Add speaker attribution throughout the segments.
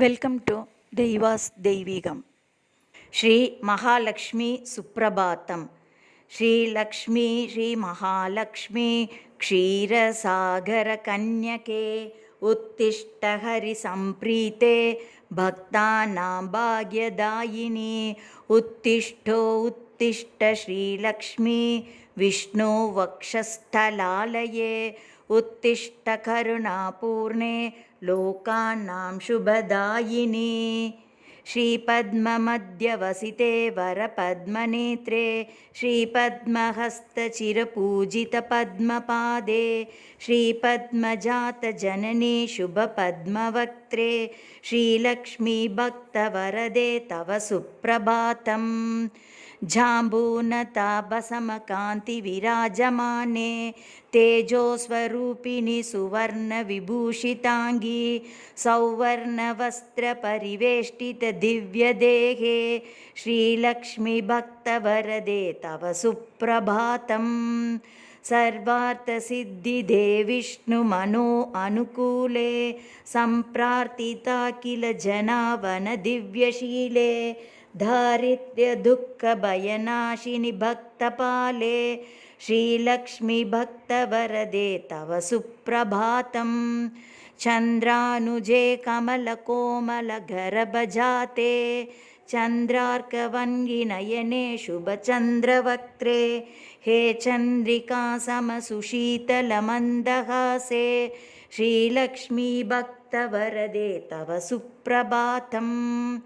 Speaker 1: Welcome to దైవాస్ దైవీగం. శ్రీ మహాలక్ష్మి సుప్రభాతం. శ్రీలక్ష్మీ శ్రీ మహాలక్ష్మి క్షీరసాగర కన్యకే ఉత్తిష్ట హరి సంప్రీతే భక్తానాం భాగ్యదాయిని. ఉత్తిష్టో ఉత్తిష్ట శ్రీలక్ష్మి విష్ణు వక్షస్థలాలయే. ఉత్తిష్ట కరుణాపూర్ణే లోకానాం శుభదాయిని. श्रीपद्ममध्यवसिते वरपद्मनेत्रे श्रीपद्महस्तचिरपूजितपद्मपादे श्रीपद्मजातजननी शुभपद्मवक्त्रे श्रीलक्ष्मीभक्तवरदे तव सुप्रभातम्. झाम्बूनतापसमकान्तिविराजमाने तेजोस्वरूपिणि सुवर्णविभूषिताङ्गी सौवर्णवस्त्रपरिवेष्टितदिव्यदेहे श्रीलक्ष्मीभक्तवरदे तव सुप्रभातम्. सर्वार्थसिद्धिदे विष्णुमनो अनुकूले सम्प्रार्थिता किल जनावनदिव्यशीले दारिद्र्यदुःखभयनाशिनि भक्तपाले श्रीलक्ष्मीभक्तवरदे तव सुप्रभातम्. चन्द्रानुजे कमलकोमलगर्भजाते चन्द्रार्कवन्गिनयने शुभचन्द्रवक्त्रे हे चन्द्रिका समसुशीतलमन्दहासे श्रीलक्ष्मीभक्तवरदे तव सुप्रभातम्.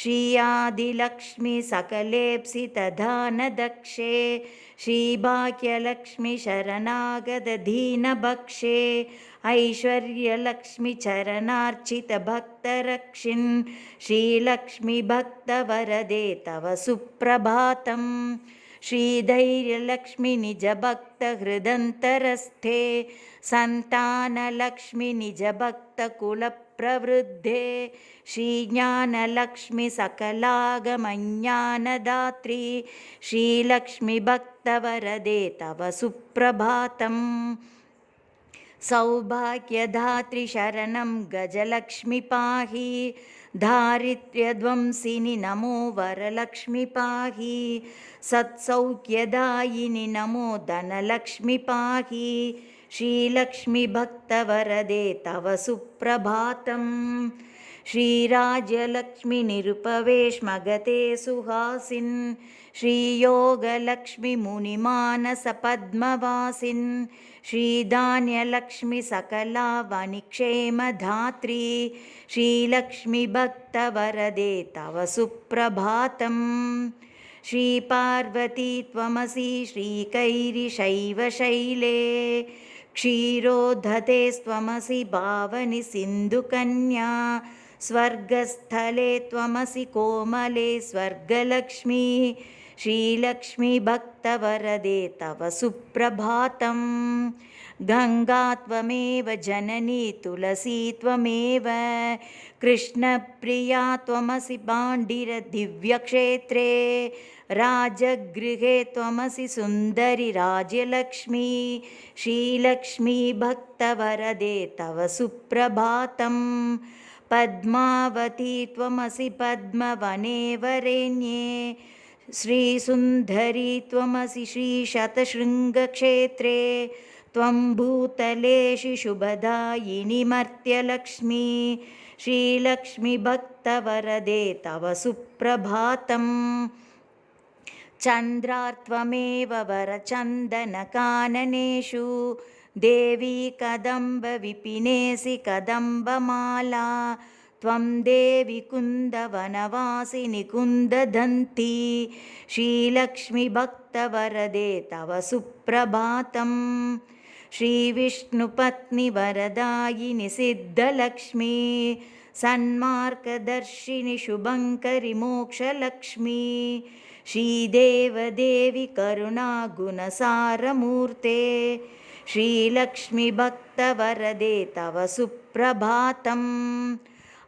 Speaker 1: श्रीयादिलक्ष्मी सकलेप्सितदानदक्षे श्रीभाग्यलक्ष्मी शरणागतदीनभक्षे ऐश्वर्यलक्ष्मी चरणार्चितभक्तरक्षिन् श्रीलक्ष्मीभक्तवरदे तव सुप्रभातम्. श्रीधैर्यलक्ष्मी निजभक्तहृदन्तरस्थे सन्तानलक्ष्मी निजभक्तकुलप्रवृद्धे श्रीज्ञानलक्ष्मी सकलागमज्ञानदात्री श्रीलक्ष्मीभक्तवरदे तव सुप्रभातम्. सौभाग्यदात्री शरणं गजलक्ष्मी पाहि दारिद्र्यध्वंसिनि नमो वरलक्ष्मी पाहि सत्सौख्यदायिनि नमो धनलक्ष्मी पाहि श्रीलक्ष्मीभक्तवरदे तव सुप्रभातम्. श्रीराज्यलक्ष्मी निरुपवेश्मगते सुहासिन् श्रीयोगलक्ष्मी मुनिमानसपद्मवासिन् श्रीधान्यलक्ष्मी सकलावनिक्षेमधात्री श्रीलक्ष्मीभक्तवरदे तव सुप्रभातम्. श्रीपार्वती त्वमसि श्रीकैरिशैवशैले क्षीरोद्धते त्वमसि भावनि सिन्धुकन्या स्वर्गस्थले त्वमसि कोमले स्वर्गलक्ष्मी श्रीलक्ष्मीभक्तवरदे तव सुप्रभातम्. गङ्गा त्वमेव जननी तुलसी त्वमेव कृष्णप्रिया त्वमसि पाण्डिरदिव्यक्षेत्रे राजगृहे त्वमसि सुन्दरि राज्यलक्ष्मी श्रीलक्ष्मीभक्तवरदे तव सुप्रभातम्. पद्मावती त्वमसि पद्मवने वरेण्ये श्रीसुन्दरी त्वमसि श्रीशतशृङ्गक्षेत्रे त्वं भूतलेषु शुभदायिनि मर्त्यलक्ष्मी श्रीलक्ष्मीभक्तवरदे तव सुप्रभातम्. चन्द्रार्त्वमेव वरचन्दनकाननेषु देवी कदम्बविपिनेसि कदम्बमाला त्वं देवी कुन्दवनवासिनि कुन्ददन्ती श्रीलक्ष्मीभक्तवरदे तव सुप्रभातम्. श्रीविष्णुपत्नि वरदायिनि सिद्धलक्ष्मी सन्मार्गदर्शिनि शुभङ्करि मोक्षलक्ष्मी श्रीदेवदेवी करुणागुणसारमूर्ते श्रीलक्ष्मीभक्तवरदे तव सुप्रभातम्.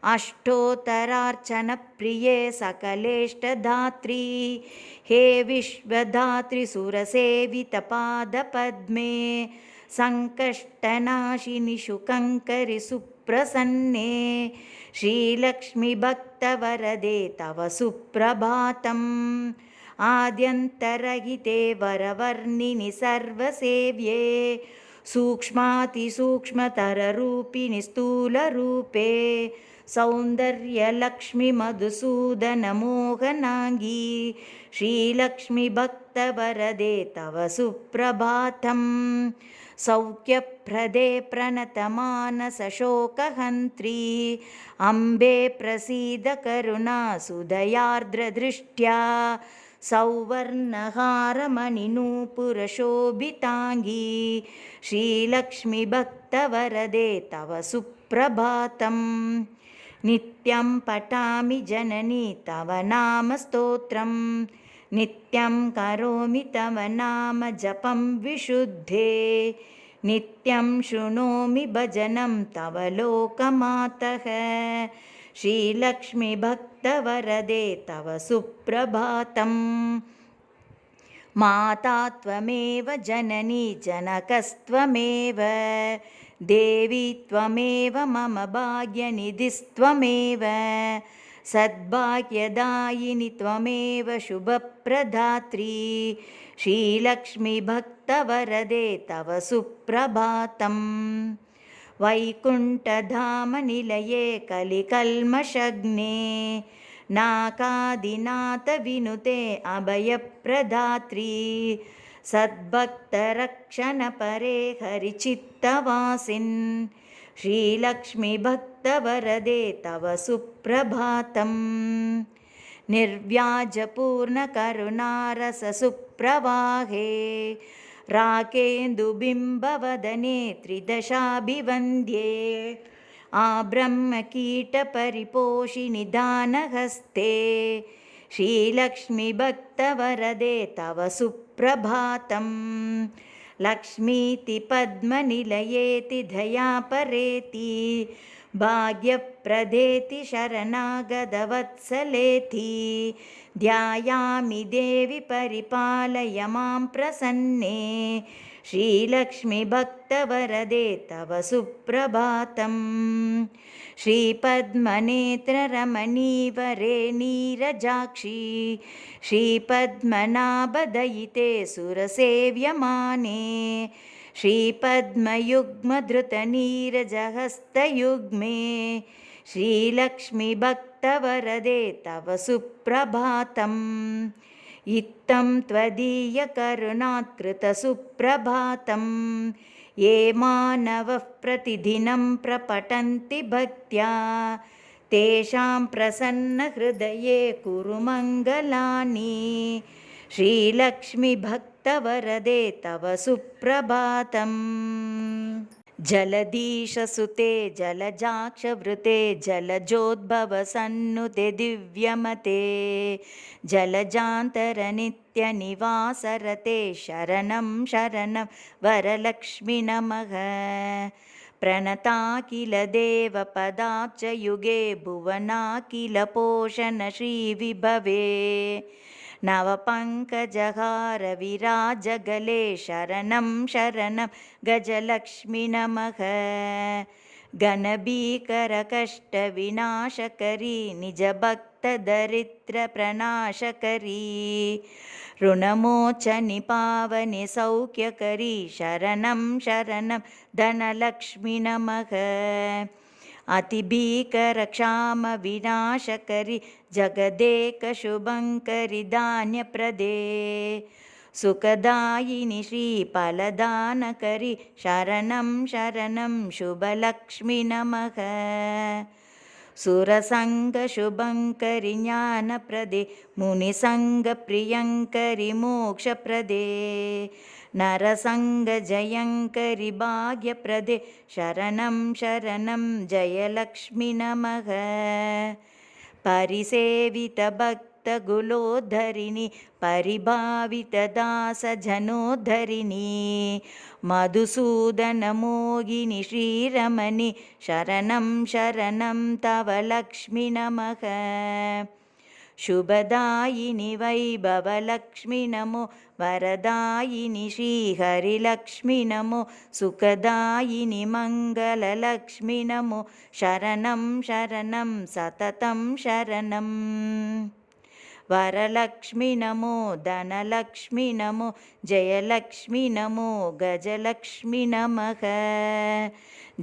Speaker 1: अष्टोत्तरार्चनप्रिये सकलेष्टधात्री हे विश्वधात्री सुरसेवितपादपद्मे सङ्कष्टनाशिनि शुकङ्करि सुप्रसन्ने श्रीलक्ष्मीभक्तवरदे तव सुप्रभातम् आद्यन्तरहिते वरवर्णिनि सर्वसेव्ये सूक्ष्मातिसूक्ष्मतररूपिणि स्थूलरूपे सौन्दर्यलक्ष्मिमधुसूदनमोहनाङ्गी श्रीलक्ष्मीभक्तवरदे तव सुप्रभातम् सौख्यप्रदे प्रणतमानसशोकहन्त्री अम्बे प्रसीद करुणासुदयार्द्रदृष्ट्या सौवर्णहारमणिनूपुरशोभिताङ्गी श्रीलक्ष्मीभक्तवरदे तव सुप्रभातम् नित्यं पठामि जननी तव नाम स्तोत्रं नित्यं करोमि तव नाम जपं विशुद्धे नित्यं शृणोमि भजनं तव लोकमातः श्रीलक्ष्मीभक्तवरदे तव सुप्रभातम् माता त्वमेव जननी जनकस्त्वमेव देवी त्वमेव मम भाग्यनिधिस्त्वमेव सद्भाग्यदायिनि त्वमेव शुभप्रदात्री श्रीलक्ष्मीभक्तवरदे तव सुप्रभातम् वैकुण्ठधामनिलये कलिकल्मषग्ने नाकादिनाथविनुते अभयप्रदात्री सद्भक्तरक्षणपरे हरिचित्तवासिन् श्रीलक्ष्मीभक्तवरदे तव सुप्रभातम् निर्व्याजपूर्णकरुणारससुप्रवाहे राकेन्दुबिम्बवदने त्रिदशाभिवन्द्ये आब्रह्मकीटपरिपोषिणि दानहस्ते श्रीलक्ष्मीभक्तवरदे तव सुप्रभातम् लक्ष्मीति पद्मनिलयेति दयापरेति भाग्यप्रदेति शरणागतवत्सलेति ध्यायामि देवि परिपालय मां प्रसन्ने श्रीलक्ष्मीभक्तवरदे तव सुप्रभातम् श्रीपद्मनेत्ररमणीवरे नीरजाक्षी श्रीपद्मनाभदयिते सुरसेव्यमाने श्रीपद्मयुग्मधृतनीरजहस्तयुग्मे श्रीलक्ष्मीभक्तवरदे तव सुप्रभातम् इत्थं त्वदीयकरुणात्कृतसुप्रभातं ये मानवः प्रतिदिनं प्रपठन्ति भक्त्या तेषां प्रसन्नहृदये कुरु मङ्गलानि श्रीलक्ष्मीभक्तवरदे तव सुप्रभातम् जलधीशसुते जलजाक्षवृते जलजोद्भवसन्नुते दिव्यमते जलजान्तरनित्यनिवासरते शरणं शरणं वरलक्ष्मि नमः प्रणताखिलदेवपदाब्जयुगे भुवनाखिलपोषण श्रीविभवे नवपङ्कजहार विराजगले शरणं शरणं गजलक्ष्मि नमः घनभीकरकष्टविनाशकरी निजभक्तदरिद्रप्रणाशकरी ऋणमोचनि पावनि सौख्यकरी शरणं शरणं धनलक्ष्मि नमः अतिभीकरक्षामविनाशकरि जगदेकशुभङ्करि धान्यप्रदे सुखदायिनि श्रीफलदानकरि शरणं शरणं शुभलक्ष्मि नमः सुरसङ्गशुभङ्करि ज्ञानप्रदे मुनिसङ्गप्रियङ्करि मोक्षप्रदे नरसङ्गजयङ्करि भाग्यप्रदे शरणं शरणं जयलक्ष्मि नमः परिसेवितभक्तकुलोद्धरिणि परिभावितदासजनोद्धरिणि मधुसूदनमोहिनि श्रीरमणि शरणं शरणं तव लक्ष्मि नमः शुभदायिनि वैभवलक्ष्मि नमो वरदायिनि श्रीहरिलक्ष्मि नमो सुखदायिनि मङ्गललक्ष्मि नमो शरणं शरणं सततं शरणम् वरलक्ष्मि नमो धनलक्ष्मि नमो जयलक्ष्मि नमो गजलक्ष्मि नमः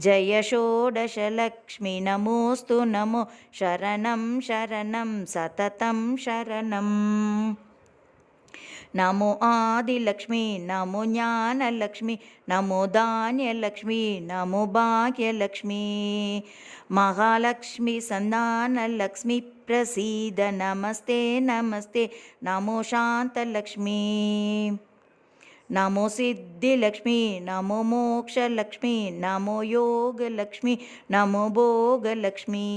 Speaker 1: जय षोडशलक्ष्मि नमोऽस्तु नमो शरणं शरणं सततं शरणम् नमो आदिलक्ष्मी नमो ज्ञानलक्ष्मी नमो धान्यलक्ष्मी नमो भाग्यलक्ष्मी महालक्ष्मी संधानलक्ष्मी प्रसीद नमस्ते नमस्ते नमो शान्तलक्ष्मी नमो सिद्धिलक्ष्मी नमो मोक्षलक्ष्मी नमो योगलक्ष्मी नमो भोगलक्ष्मी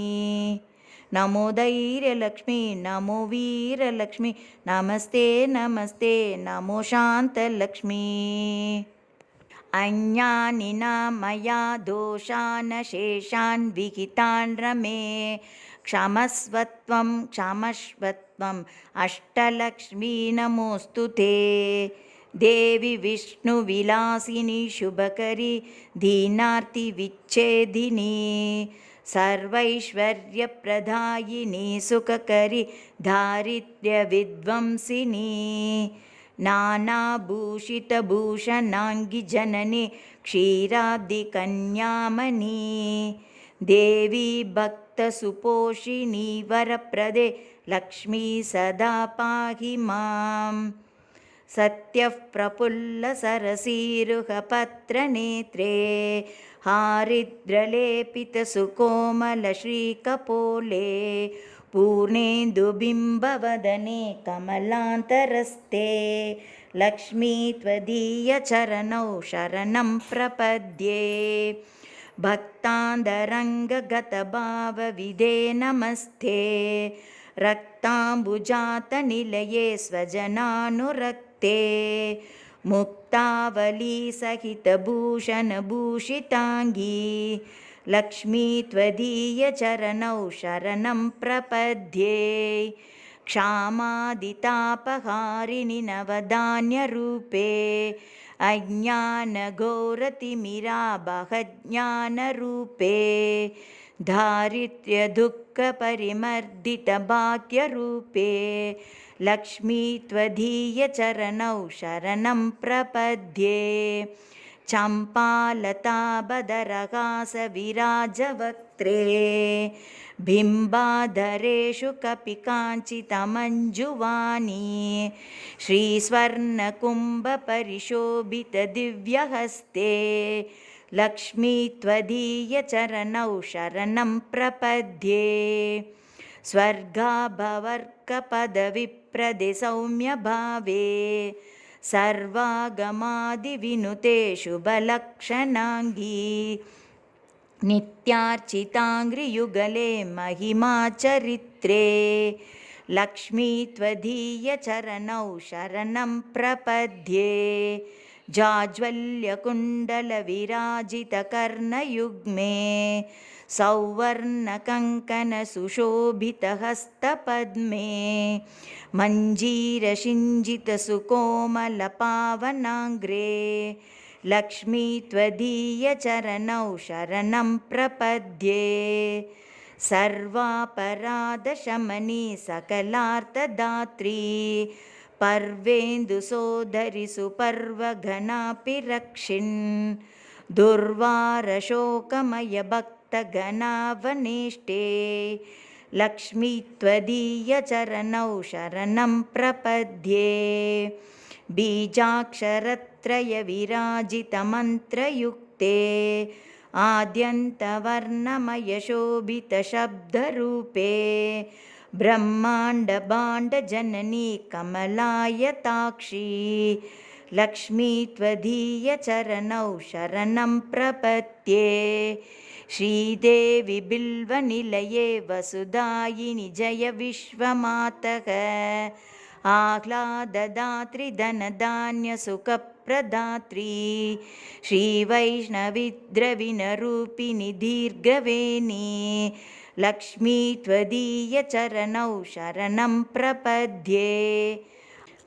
Speaker 1: नमो धैर्यलक्ष्मी नमो वीरलक्ष्मी नमस्ते नमस्ते नमो शान्तलक्ष्मी अज्ञानिना मया दोषान् शेषान् विहितान् रमे क्षमस्वत्वं क्षमस्वत्वम् अष्टलक्ष्मी नमोऽस्तु ते देवी विष्णुविलासिनी शुभकरी दीनार्तिविच्छेदिनी सर्वैश्वर्यप्रदायिनी सुखकरी दारिद्र्यविध्वंसिनी नानाभूषितभूषणाङ्गी जननी क्षीराब्धिकन्यामणी देवी भक्तसुपोषिणी वरप्रदे लक्ष्मी सदा पाहि माम् सत्यः प्रफुल्लसरसीरुहपत्रनेत्रे हारिद्रलेपितसुकोमलश्रीकपोले पूर्णेन्दुबिम्बवदने कमलान्तरस्ते लक्ष्मी त्वदीयचरणौ शरणं प्रपद्ये भक्तान्तरङ्गगतभावविदे नमस्ते रक्ताम्बुजातनिलये स्वजनानुरक्ते मुक्तावलीसहितभूषणभूषिताङ्गी लक्ष्मी त्वदीयचरणौ शरणं प्रपद्ये क्षामादितापहारिणि नवधान्यरूपे अज्ञानघोरतिमिराबहज्ञानरूपे दारिद्र्यदुःखपरिमर्दितभाग्यरूपे लक्ष्मी त्वदीयचरणौ शरणं प्रपद्ये चम्पालताबदरहासविराजवक्त्रे बिम्बाधरेषु कपिकाञ्चितमञ्जुवानी श्रीस्वर्णकुम्भपरिशोभितदिव्यहस्ते लक्ष्मी त्वदीयचरणौ शरणं प्रपद्ये स्वर्गाभवर्गपदविप्रदे सौम्यभावे सर्वागमादिविनुते शुभलक्षणाङ्गी नित्यार्चिताङ्घ्रियुगले महिमाचरित्रे लक्ष्मी त्वदीयचरणौ शरणं प्रपद्ये जाज्वल्यकुण्डलविराजितकर्णयुग्मे सौवर्णकङ्कणसुशोभितहस्तपद्मे मञ्जीरसिञ्जितसुकोमलपावनाङ्ग्रे लक्ष्मी त्वदीयचरणौ शरणं प्रपद्ये सर्वापराधशमनी सकलार्थदात्री पर्वेन्दुसोदरि सुपर्वघनापि रक्षिन् दुर्वारशोकमयभक्तगणावनेष्टे लक्ष्मी त्वदीयचरणौ शरणं प्रपद्ये बीजाक्षरत्रयविराजितमन्त्रयुक्ते आद्यन्तवर्णमयशोभितशब्दरूपे ब्रह्माण्डभाण्डजननी कमलायताक्षी लक्ष्मी त्वदीयचरणौ शरणं प्रपद्ये श्रीदेवी बिल्वनिलये वसुधायिनि जय विश्वमातः आह्लाददात्री धनधान्यसुखप्रदात्री श्रीवैष्णवी द्रविणरूपिणी दीर्घवेणी लक्ष्मी त्वदीयचरणौ शरणं प्रपद्ये।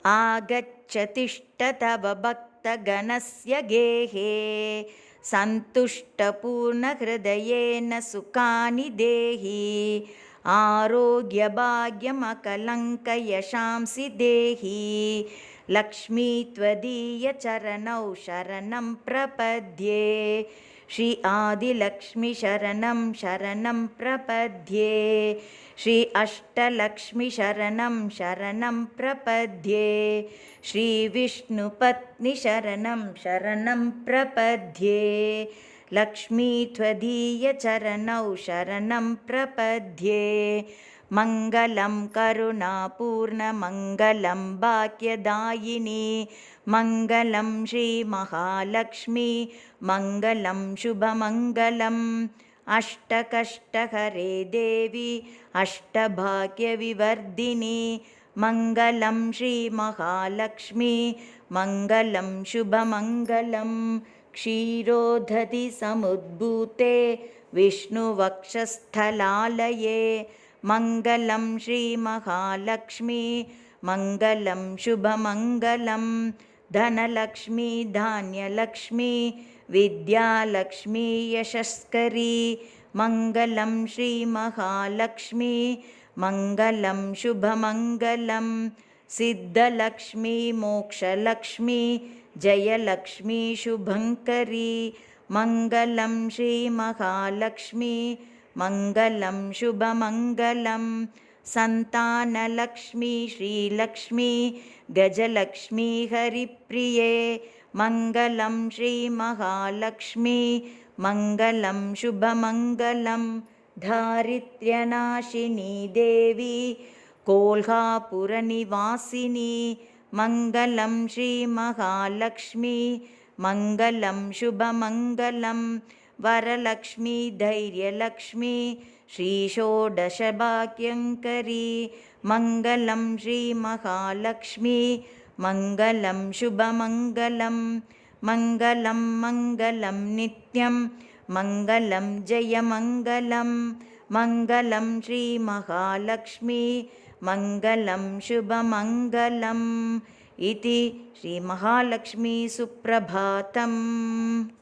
Speaker 1: आगच्छ तिष्ठ तव भक्तगणस्य गेहे, सन्तुष्टपूर्णहृदयेन सुखानि देहि। आरोग्यभाग्यमकलङ्कयशांसि देहि, लक्ष्मी त्वदीयचरणौ शरणं प्रपद्ये। श्री आदिलक्ष्मी शरणं शरणं प्रपद्ये। श्री अष्टलक्ष्मी शरणं शरणं प्रपद्ये। श्री विष्णुपत्नी शरणं शरणं प्रपद्ये। लक्ष्मी त्वदीयचरणौ शरणं प्रपद्ये। मङ्गलं करुणापूर्णमङ्गलं भाग्यदायिनी, मङ्गलं श्रीमहालक्ष्मी, मङ्गलं शुभमङ्गलम्। अष्टकष्टहरे देवी अष्टभाग्यविवर्धिनी, मङ्गलं श्रीमहालक्ष्मी, मङ्गलं शुभमङ्गलम्। क्षीरोदधि समुद्भूते विष्णुवक्षस्थलालये, मङ्गलं श्रीमहालक्ष्मी, मङ्गलं शुभमङ्गलम्। धनलक्ष्मी धान्यलक्ष्मी विद्यालक्ष्मी यशस्करी, मङ्गलं श्रीमहालक्ष्मी, मङ्गलं शुभमङ्गलम्। सिद्धलक्ष्मी मोक्षलक्ष्मी जयलक्ष्मी शुभङ्करी, मङ्गलं श्रीमहालक्ष्मी, मङ्गलं शुभमङ्गलम्। सन्तानलक्ष्मी श्रीलक्ष्मी गजलक्ष्मी हरिप्रिये, मङ्गलं श्रीमहालक्ष्मी, मङ्गलं शुभमङ्गलम्। दारिद्र्यनाशिनी देवी कोल्हापुरनिवासिनी, मङ्गलं श्रीमहालक्ष्मी, मङ्गलं शुभमङ्गलम्। वरलक्ष्मी धैर्यलक्ष्मी श्रीषोडशभाग्यङ्करी, मङ्गलं श्रीमहालक्ष्मी, मङ्गलं शुभमङ्गलम्। मङ्गलं मङ्गलं नित्यं, मङ्गलं जयमङ्गलं, मङ्गलं श्रीमहालक्ष्मी, मङ्गलं शुभमङ्गलम्। इति श्रीमहालक्ष्मी सुप्रभातम्।